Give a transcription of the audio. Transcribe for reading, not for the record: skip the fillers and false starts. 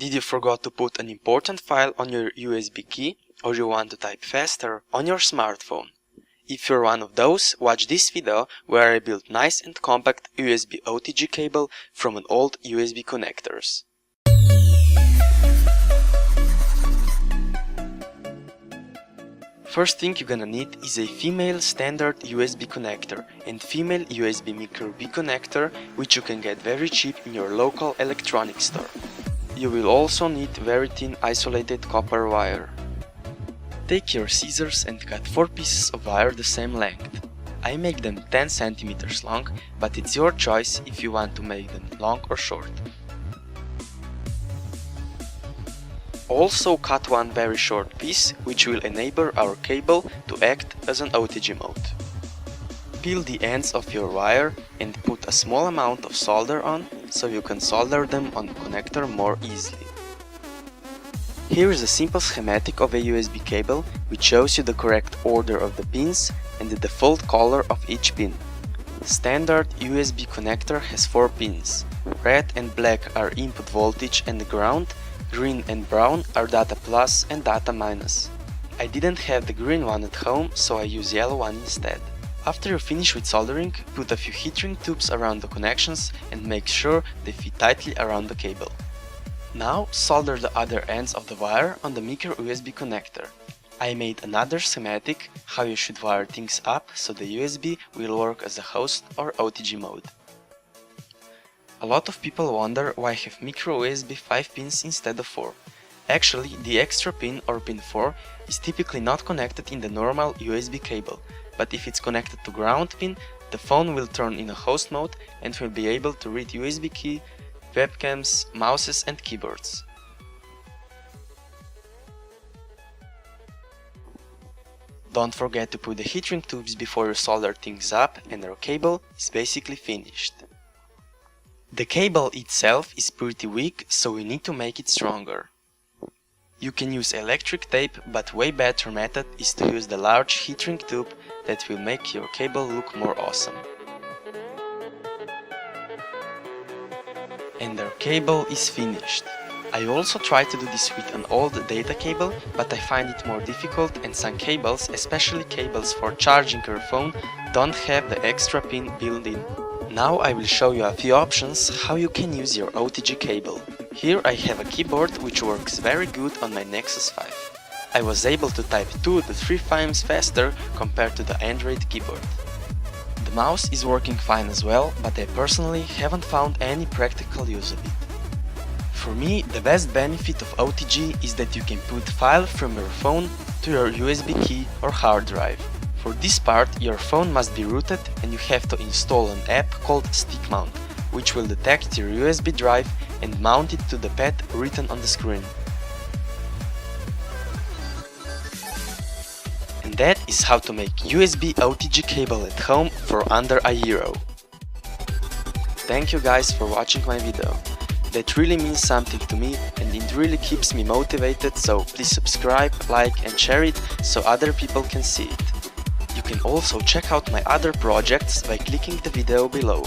Did you forgot to put an important file on your USB key, or you want to type faster on your smartphone? If you're one of those, watch this video where I built nice and compact USB OTG cable from an old USB connectors. First thing you're gonna need is a female standard USB connector and female USB micro B connector, which you can get very cheap in your local electronics store. You will also need very thin isolated copper wire. Take your scissors and cut 4 pieces of wire the same length. I make them 10 cm long, but it's your choice if you want to make them long or short. Also cut one very short piece, which will enable our cable to act as an OTG mode. Peel the ends of your wire and put a small amount of solder on, so you can solder them on the connector more easily. Here is a simple schematic of a USB cable, which shows you the correct order of the pins and the default color of each pin. Standard USB connector has 4 pins. Red and black are input voltage and ground, green and brown are data plus and data minus. I didn't have the green one at home, so I use yellow one instead. After you finish with soldering, put a few heat shrink tubes around the connections and make sure they fit tightly around the cable. Now solder the other ends of the wire on the micro USB connector. I made another schematic how you should wire things up so the USB will work as a host or OTG mode. A lot of people wonder why I have micro USB 5 pins instead of 4. Actually, the extra pin or pin 4 is typically not connected in the normal USB cable, but if it's connected to ground pin, the phone will turn in a host mode and will be able to read USB key, webcams, mouses and keyboards. Don't forget to put the heat shrink tubes before you solder things up, and our cable is basically finished. The cable itself is pretty weak, so we need to make it stronger. You can use electric tape, but way better method is to use the large heat shrink tube that will make your cable look more awesome. And our cable is finished. I also tried to do this with an old data cable, but I find it more difficult, and some cables, especially cables for charging your phone, don't have the extra pin built in. Now I will show you a few options how you can use your OTG cable. Here I have a keyboard which works very good on my Nexus 5. I was able to type 2 to 3 times faster compared to the Android keyboard. The mouse is working fine as well, but I personally haven't found any practical use of it. For me, the best benefit of OTG is that you can put file from your phone to your USB key or hard drive. For this part, your phone must be rooted and you have to install an app called Stick Mount, which will detect your USB drive and mount it to the pad written on the screen. And that is how to make USB OTG cable at home for under €1. Thank you guys for watching my video. That really means something to me and it really keeps me motivated, so please subscribe, like and share it so other people can see it. You can also check out my other projects by clicking the video below.